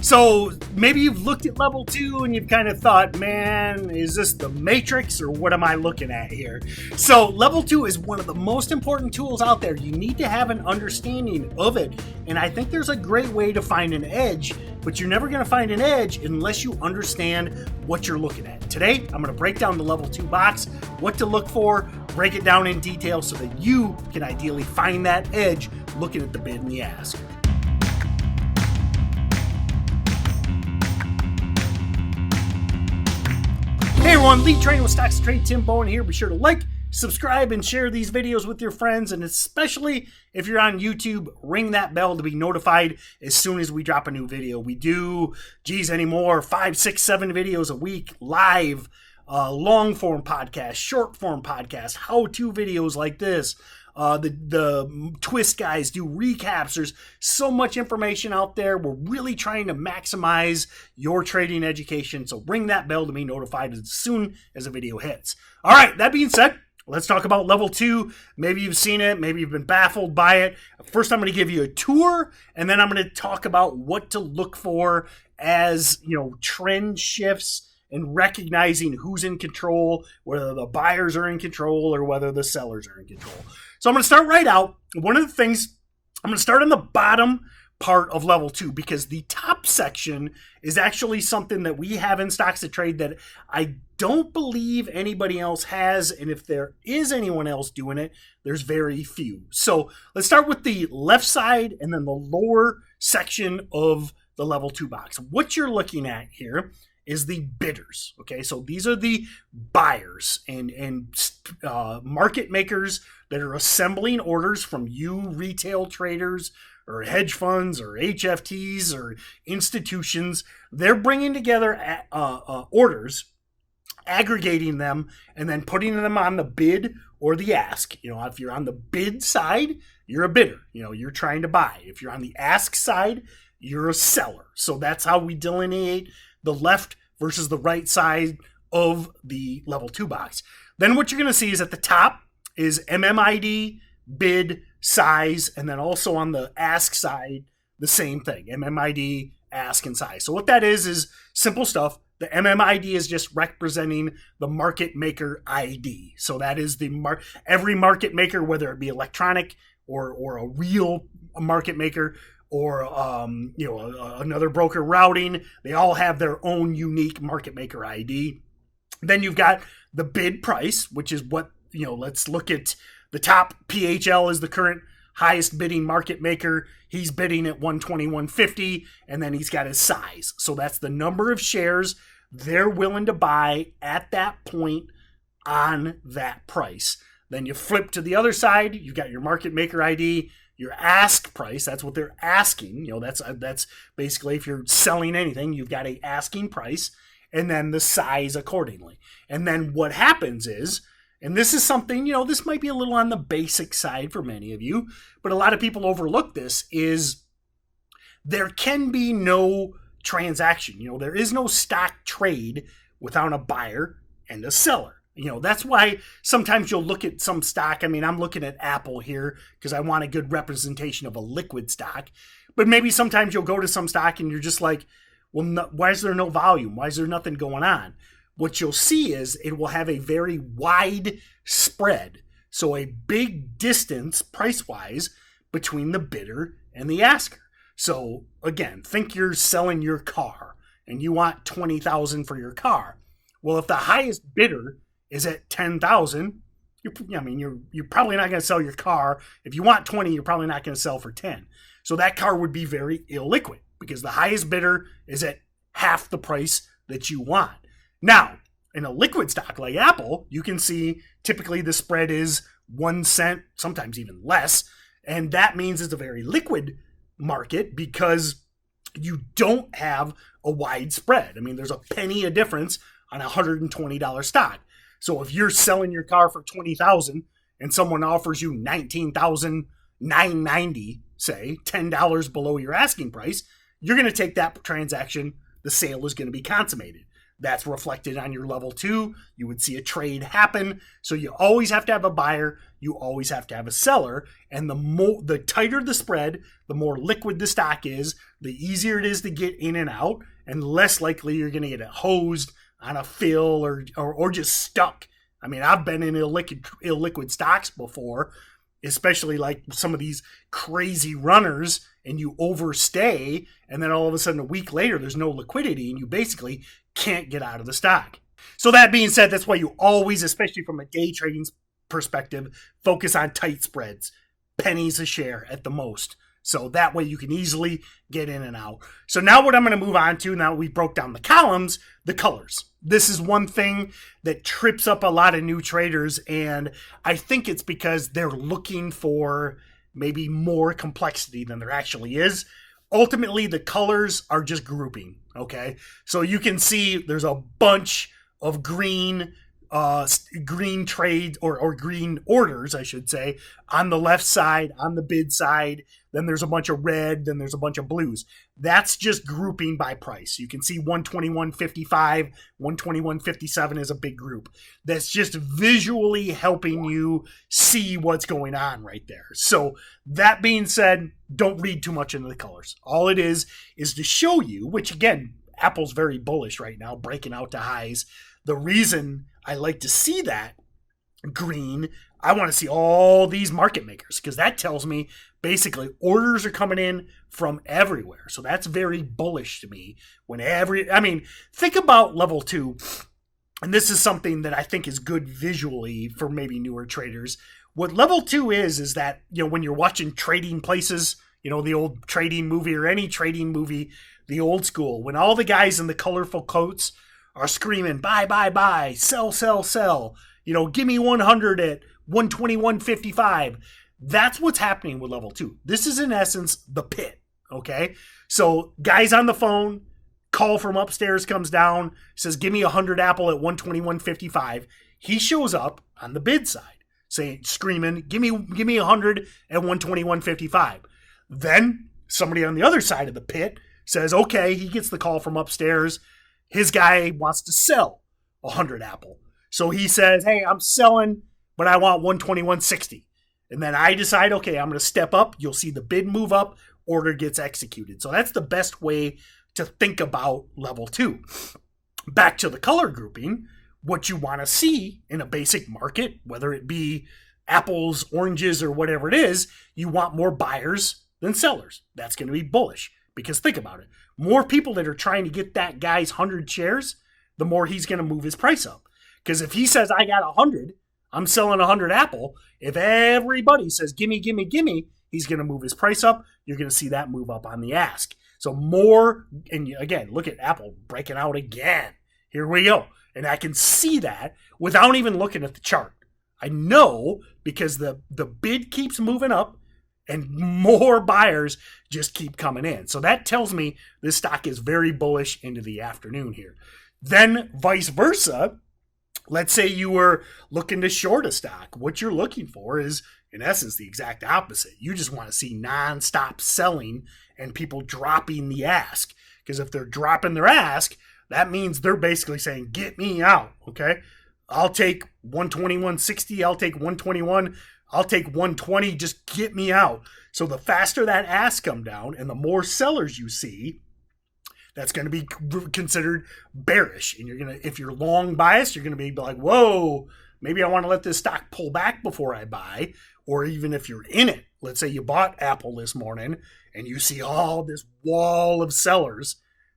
So maybe you've looked at level 2 and you've kind of thought, man, is this the Matrix or what am I looking at here? So level 2 is one of the most important tools out there. You need to have an understanding of it. And I think there's a great way to find an edge, but you're never going to find an edge unless you understand what you're looking at. Today, I'm going to break down the level 2 box, what to look for, break it down in detail so that you can ideally find that edge looking at the bid and the ask. Hey everyone, Lead Trainer with Stocks to Trade, Tim Bowen here. Be sure to like, subscribe, and share these videos with your friends, and especially if you're on YouTube, ring that bell to be notified as soon as we drop a new video. We do, anymore, 5, 6, 7 videos a week, live, long-form podcasts, short-form podcasts, how-to videos like this. The Twist guys do recaps. There's so much information out there. We're really trying to maximize your trading education. So ring that bell to be notified as soon as a video hits. All right, that being said, let's talk about level 2. Maybe you've seen it. Maybe you've been baffled by it. First, I'm going to give you a tour, and then I'm going to talk about what to look for as, trend shifts and recognizing who's in control, whether the buyers are in control or whether the sellers are in control. So I'm going to start right out. One of the things, I'm going to start on the bottom part of level 2 because the top section is actually something that we have in Stocks to Trade that I don't believe anybody else has, and if there is anyone else doing it, there's very few. So let's start with the left side and then the lower section of the level 2 box. What you're looking at here is the bidders. Okay, so these are the buyers and market makers that are assembling orders from you retail traders or hedge funds or HFTs or institutions. They're bringing together orders, aggregating them, and then putting them on the bid or the ask. If you're on the bid side, you're a bidder. You're trying to buy. If you're on the ask side, you're a seller. So that's how we delineate the left versus the right side of the level 2 box. Then what you're going to see is at the top is MMID, bid, size, and then also on the ask side, the same thing, MMID, ask, and size. So what that is simple stuff. The MMID is just representing the market maker ID. So that is every market maker, whether it be electronic or a real market maker, or another broker routing, they all have their own unique market maker ID. Then you've got the bid price, which is what, let's look at the top. PHL is the current highest bidding market maker. He's bidding at 121.50, and then he's got his size. So that's the number of shares they're willing to buy at that point on that price. Then you flip to the other side, you've got your market maker ID, your ask price, that's what they're asking. That's basically if you're selling anything, you've got a asking price, and then the size accordingly. And then what happens is, and this is something, this might be a little on the basic side for many of you, but a lot of people overlook this, is there can be no transaction. There is no stock trade without a buyer and a seller. That's why sometimes you'll look at some stock. I mean, I'm looking at Apple here because I want a good representation of a liquid stock. But maybe sometimes you'll go to some stock and you're just like, well, no, why is there no volume? Why is there nothing going on? What you'll see is it will have a very wide spread. So a big distance price-wise between the bidder and the asker. So again, think you're selling your car and you want $20,000 for your car. Well, if the highest bidder is at 10,000, you're probably not going to sell your car. If you want 20, you're probably not going to sell for 10. So that car would be very illiquid because the highest bidder is at half the price that you want. Now, in a liquid stock like Apple, you can see typically the spread is 1 cent, sometimes even less. And that means it's a very liquid market because you don't have a wide spread. I mean, there's a penny a difference on a $120 stock. So if you're selling your car for $20,000 and someone offers you $19,990, say $10 below your asking price, you're going to take that transaction. The sale is going to be consummated. That's reflected on your level 2. You would see a trade happen. So you always have to have a buyer. You always have to have a seller. And the tighter the spread, the more liquid the stock is, the easier it is to get in and out, and less likely you're going to get it hosed on a fill or just stuck. I mean, I've been in illiquid stocks before, especially like some of these crazy runners, and you overstay, and then all of a sudden a week later there's no liquidity and you basically can't get out of the stock. So that being said, that's why you always, especially from a day trading perspective, focus on tight spreads, pennies a share at the most. So that way you can easily get in and out. So now what I'm going to move on to, now we broke down the columns, the colors. This is one thing that trips up a lot of new traders, and I think it's because they're looking for maybe more complexity than there actually is. Ultimately, the colors are just grouping, okay? So you can see there's a bunch of green trades or green orders, I should say, on the left side, on the bid side. Then there's a bunch of red, then there's a bunch of blues. That's just grouping by price. You can see 121.55, 121.57 is a big group. That's just visually helping you see what's going on right there. So that being said, don't read too much into the colors. All it is to show you, which again, Apple's very bullish right now, breaking out to highs. The reason I like to see that green, I want to see all these market makers, because that tells me basically orders are coming in from everywhere. So that's very bullish to me. Think about level 2, and this is something that I think is good visually for maybe newer traders. What level 2 is that, when you're watching Trading Places, the old trading movie or any trading movie, the old school, when all the guys in the colorful coats are screaming, buy, buy, buy, sell, sell, sell, give me 100 at 121.55. That's what's happening with level 2. This is in essence the pit, okay? So guys on the phone, call from upstairs comes down, says, give me 100 Apple at 121.55. He shows up on the bid side, screaming, give me 100 at 121.55. Then somebody on the other side of the pit says, okay, he gets the call from upstairs. His guy wants to sell 100 Apple. So he says, hey, I'm selling, but I want 121.60. And then I decide, okay, I'm going to step up. You'll see the bid move up, order gets executed. So that's the best way to think about level 2. Back to the color grouping, what you want to see in a basic market, whether it be apples, oranges, or whatever it is, you want more buyers than sellers. That's going to be bullish, because think about it. More people that are trying to get that guy's 100 shares, the more he's going to move his price up. Because if he says, I got 100, I'm selling 100 Apple. If everybody says, gimme, gimme, gimme, he's going to move his price up. You're going to see that move up on the ask. So more, and again, look at Apple breaking out again. Here we go. And I can see that without even looking at the chart. I know because the bid keeps moving up and more buyers just keep coming in. So that tells me this stock is very bullish into the afternoon here. Then vice versa, let's say you were looking to short a stock. What you're looking for is, in essence, the exact opposite. You just want to see nonstop selling and people dropping the ask. Because if they're dropping their ask, that means they're basically saying, get me out, okay? I'll take 121.60, I'll take 121, I'll take 120, just get me out. So the faster that ask come down and the more sellers you see, that's going to be considered bearish. And you're going to, if you're long biased, you're going to be like, whoa, maybe I want to let this stock pull back before I buy. Or even if you're in it, let's say you bought Apple this morning and you see all this wall of sellers,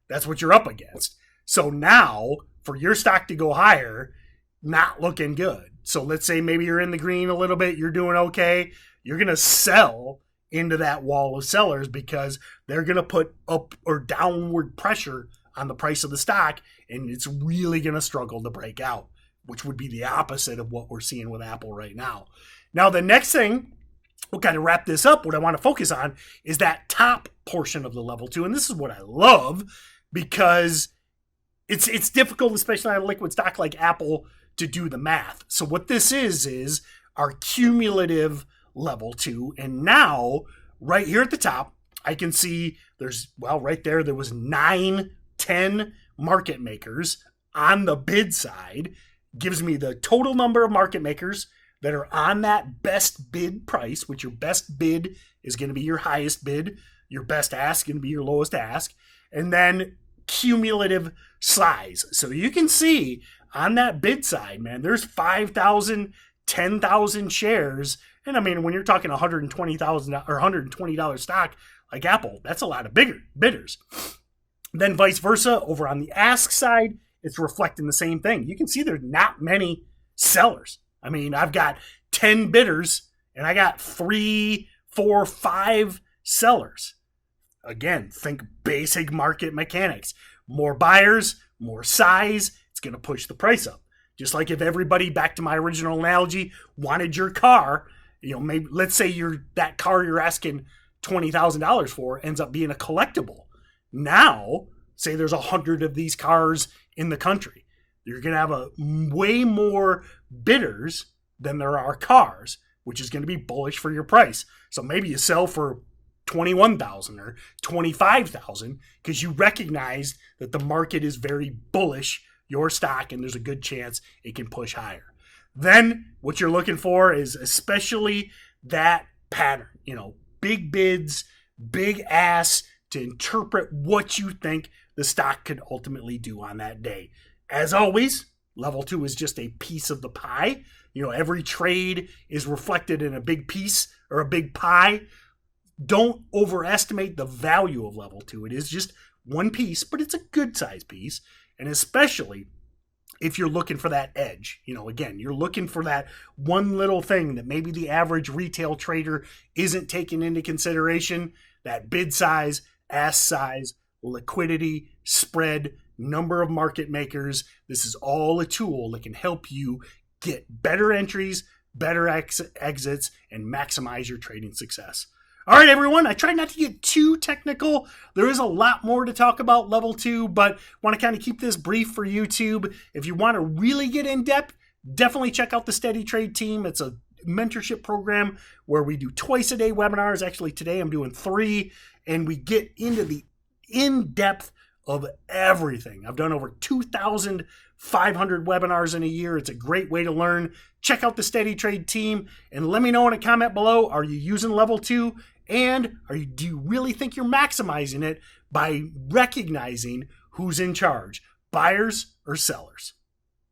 that's what you're up against. So now for your stock to go higher, not looking good. So let's say maybe you're in the green a little bit, you're doing okay. You're going to sell into that wall of sellers because they're going to put up or downward pressure on the price of the stock, and it's really going to struggle to break out, which would be the opposite of what we're seeing with Apple right now. Now, the next thing, we'll kind of wrap this up. What I want to focus on is that top portion of the level 2, and this is what I love because it's difficult, especially on a liquid stock like Apple, to do the math. So what this is our cumulative level 2. And now, right here at the top, I can see there's, well, right there was 9, 10 market makers on the bid side gives me the total number of market makers that are on that best bid price, which your best bid is going to be your highest bid, your best ask going to be your lowest ask, and then cumulative size. So you can see on that bid side, man, there's 5,000, 10,000 shares. And I mean, when you're talking $120,000 or $120 stock like Apple, that's a lot of bigger bidders. Then vice versa, over on the ask side, it's reflecting the same thing. You can see there's not many sellers. I mean, I've got 10 bidders and I got 3, 4, 5 sellers. Again, think basic market mechanics. More buyers, more size, it's going to push the price up. Just like if everybody, back to my original analogy, wanted your car, maybe let's say that car you're asking $20,000 for ends up being a collectible. Now, say there's 100 of these cars in the country. You're going to have a way more bidders than there are cars, which is going to be bullish for your price. So maybe you sell for $21,000 or $25,000 because you recognize that the market is very bullish your stock and there's a good chance it can push higher. Then what you're looking for is especially that pattern, big bids, big ask to interpret what you think the stock could ultimately do on that day. As always, level 2 is just a piece of the pie. Every trade is reflected in a big piece or a big pie. Don't overestimate the value of level 2. It is just one piece, but it's a good size piece. And especially if you're looking for that edge, again, you're looking for that one little thing that maybe the average retail trader isn't taking into consideration, that bid size, ask size, liquidity, spread, number of market makers. This is all a tool that can help you get better entries, better exits, and maximize your trading success. All right, everyone, I tried not to get too technical. There is a lot more to talk about level 2, but want to kind of keep this brief for YouTube. If you want to really get in depth, definitely check out the Steady Trade team. It's a mentorship program where we do twice a day webinars. Actually, today I'm doing 3, and we get into the in-depth of everything. I've done over 2,500 webinars in a year. It's a great way to learn. Check out the Steady Trade team and let me know in a comment below, are you using level 2? And do you really think you're maximizing it by recognizing who's in charge, buyers or sellers?